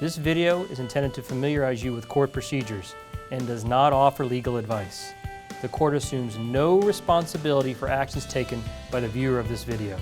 This video is intended to familiarize you with court procedures and does not offer legal advice. The court assumes no responsibility for actions taken by the viewer of this video.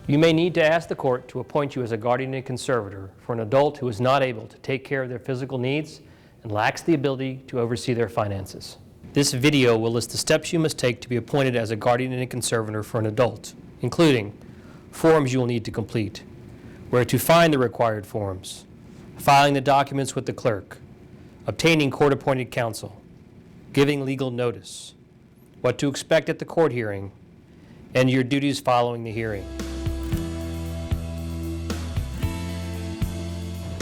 You may need to ask the court to appoint you as a guardian and conservator for an adult who is not able to take care of their physical needs and lacks the ability to oversee their finances. This video will list the steps you must take to be appointed as a guardian and conservator for an adult, including forms you will need to complete, where to find the required forms, filing the documents with the clerk, obtaining court-appointed counsel, giving legal notice, what to expect at the court hearing, and your duties following the hearing.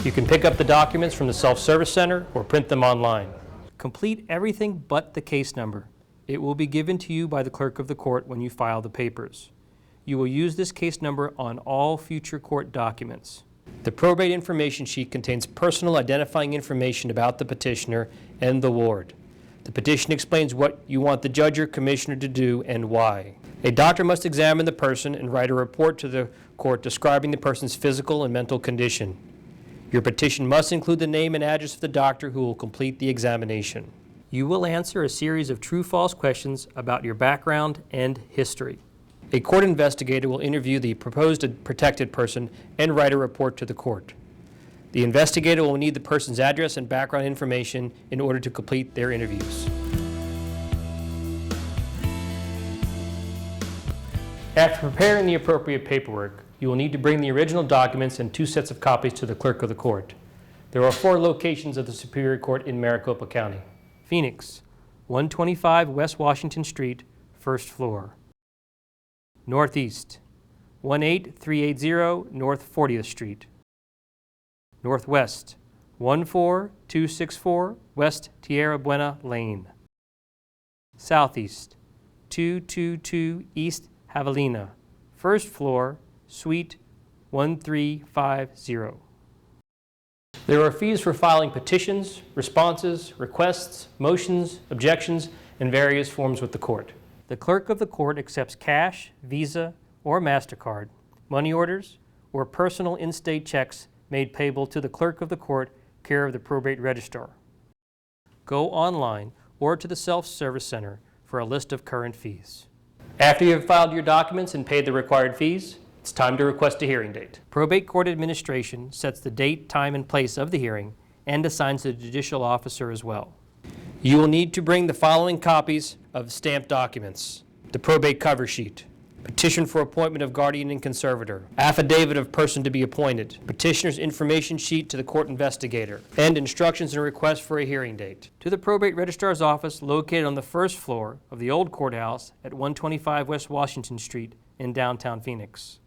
You can pick up the documents from the self-service center or print them online. Complete everything but the case number. It will be given to you by the clerk of the court when you file the papers. You will use this case number on all future court documents. The probate information sheet contains personal identifying information about the petitioner and the ward. The petition explains what you want the judge or commissioner to do and why. A doctor must examine the person and write a report to the court describing the person's physical and mental condition. Your petition must include the name and address of the doctor who will complete the examination. You will answer a series of true-false questions about your background and history. A court investigator will interview the proposed protected person and write a report to the court. The investigator will need the person's address and background information in order to complete their interviews. After preparing the appropriate paperwork, you will need to bring the original documents and 2 sets of copies to the clerk of the court. There are 4 locations of the Superior Court in Maricopa County. Phoenix, 125 West Washington Street, 1st floor. Northeast, 18380 North 40th Street. Northwest, 14264 West Tierra Buena Lane. Southeast, 222 East Javelina, 1st floor, Suite 1350. There are fees for filing petitions, responses, requests, motions, objections, and various forms with the court. The clerk of the court accepts cash, Visa, or MasterCard, money orders, or personal in-state checks made payable to the clerk of the court, care of the probate registrar. Go online or to the self-service center for a list of current fees. After you have filed your documents and paid the required fees, it's time to request a hearing date. Probate Court Administration sets the date, time, and place of the hearing and assigns the judicial officer as well. You will need to bring the following copies of stamped documents: the probate cover sheet, petition for appointment of guardian and conservator, affidavit of person to be appointed, petitioner's information sheet to the court investigator, and instructions and requests for a hearing date. To the probate registrar's office located on the 1st floor of the old courthouse at 125 West Washington Street in downtown Phoenix.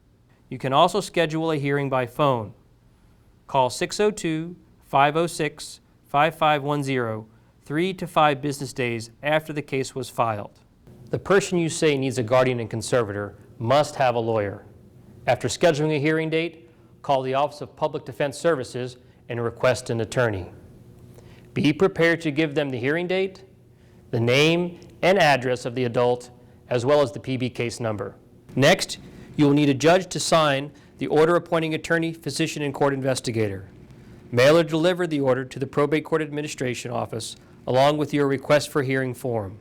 You can also schedule a hearing by phone. Call 602-506-5510 3 to 5 business days after the case was filed. The person you say needs a guardian and conservator must have a lawyer. After scheduling a hearing date, call the Office of Public Defense Services and request an attorney. Be prepared to give them the hearing date, the name and address of the adult, as well as the PB case number. Next, you will need a judge to sign the order appointing attorney, physician, and court investigator. Mail or deliver the order to the Probate Court Administration Office along with your request for hearing form.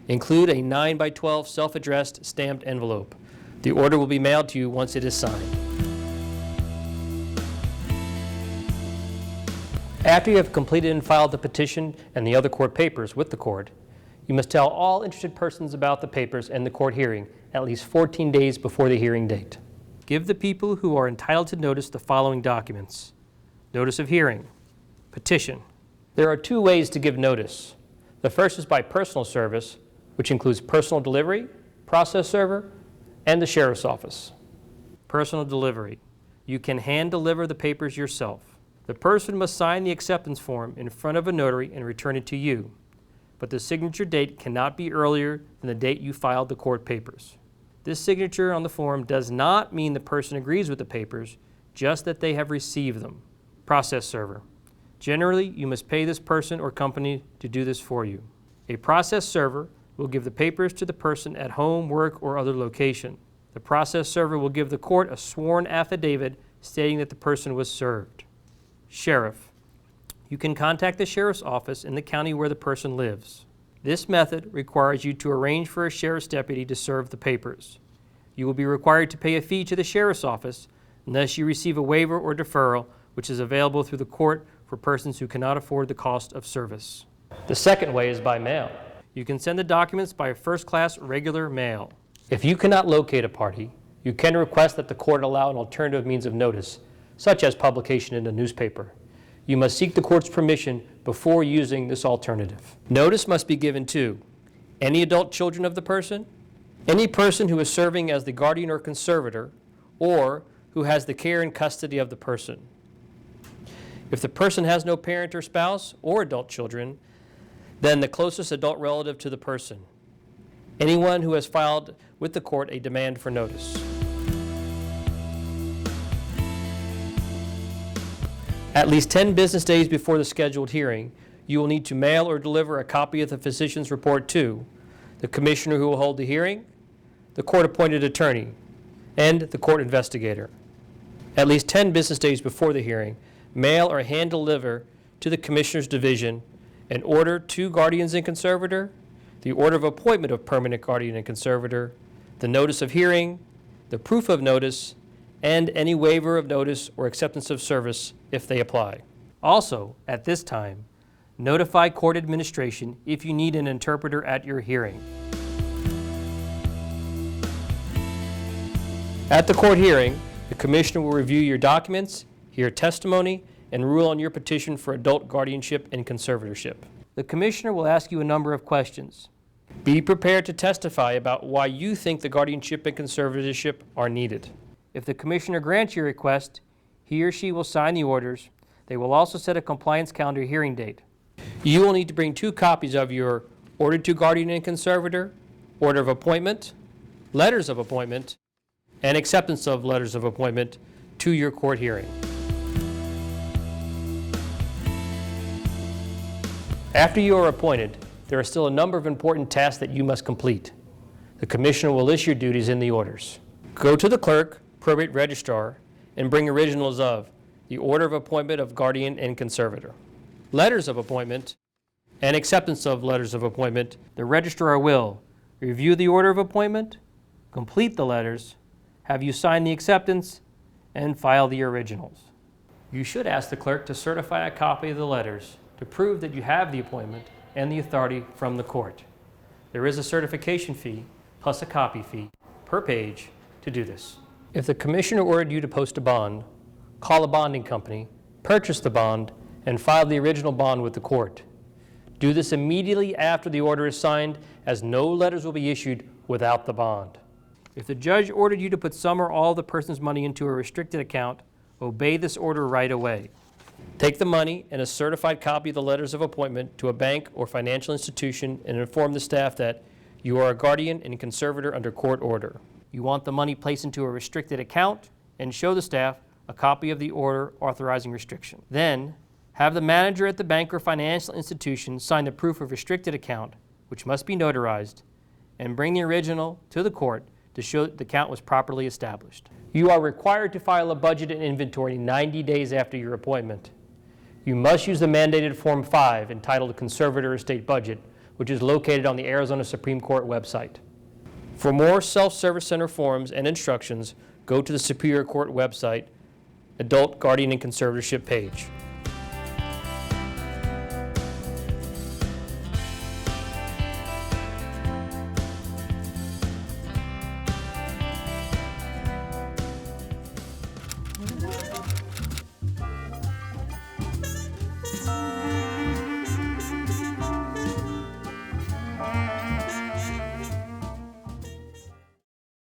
Include a 9x12 self-addressed stamped envelope. The order will be mailed to you once it is signed. After you have completed and filed the petition and the other court papers with the court, you must tell all interested persons about the papers and the court hearing at least 14 days before the hearing date. Give the people who are entitled to notice the following documents: notice of hearing, petition. There are 2 ways to give notice. The first is by personal service, which includes personal delivery, process server, and the sheriff's office. Personal delivery. You can hand deliver the papers yourself. The person must sign the acceptance form in front of a notary and return it to you, but the signature date cannot be earlier than the date you filed the court papers. This signature on the form does not mean the person agrees with the papers, just that they have received them. Process server. Generally, you must pay this person or company to do this for you. A process server will give the papers to the person at home, work, or other location. The process server will give the court a sworn affidavit stating that the person was served. Sheriff. You can contact the sheriff's office in the county where the person lives. This method requires you to arrange for a sheriff's deputy to serve the papers. You will be required to pay a fee to the sheriff's office unless you receive a waiver or deferral, which is available through the court for persons who cannot afford the cost of service. The second way is by mail. You can send the documents by first-class regular mail. If you cannot locate a party, you can request that the court allow an alternative means of notice, such as publication in a newspaper. You must seek the court's permission before using this alternative. Notice must be given to any adult children of the person, any person who is serving as the guardian or conservator, or who has the care and custody of the person. If the person has no parent or spouse or adult children, then the closest adult relative to the person. Anyone who has filed with the court a demand for notice. At least 10 business days before the scheduled hearing, you will need to mail or deliver a copy of the physician's report to the commissioner who will hold the hearing, the court-appointed attorney, and the court investigator. At least 10 business days before the hearing, mail or hand deliver to the Commissioner's Division an order to guardians and conservator, the order of appointment of permanent guardian and conservator, the notice of hearing, the proof of notice, and any waiver of notice or acceptance of service if they apply. Also, at this time, notify court administration if you need an interpreter at your hearing. At the court hearing, the Commissioner will review your documents, hear testimony, and rule on your petition for adult guardianship and conservatorship. The Commissioner will ask you a number of questions. Be prepared to testify about why you think the guardianship and conservatorship are needed. If the Commissioner grants your request, he or she will sign the orders. They will also set a compliance calendar hearing date. You will need to bring 2 copies of your order to guardian and conservator, order of appointment, letters of appointment, and acceptance of letters of appointment to your court hearing. After you are appointed, there are still a number of important tasks that you must complete. The Commissioner will list your duties in the orders. Go to the clerk, probate registrar, and bring originals of the order of appointment of guardian and conservator, letters of appointment, and acceptance of letters of appointment. The registrar will review the order of appointment, complete the letters, have you sign the acceptance, and file the originals. You should ask the clerk to certify a copy of the letters to prove that you have the appointment and the authority from the court. There is a certification fee plus a copy fee per page to do this. If the Commissioner ordered you to post a bond, call a bonding company, purchase the bond, and file the original bond with the court. Do this immediately after the order is signed, as no letters will be issued without the bond. If the judge ordered you to put some or all of the person's money into a restricted account, obey this order right away. Take the money and a certified copy of the letters of appointment to a bank or financial institution and inform the staff that you are a guardian and conservator under court order. You want the money placed into a restricted account and show the staff a copy of the order authorizing restriction. Then, have the manager at the bank or financial institution sign the proof of restricted account, which must be notarized, and bring the original to the court to show that the account was properly established. You are required to file a budget and inventory 90 days after your appointment. You must use the mandated Form 5 entitled Conservator Estate Budget, which is located on the Arizona Supreme Court website. For more self-service center forms and instructions, go to the Superior Court website, Adult Guardian and Conservatorship page.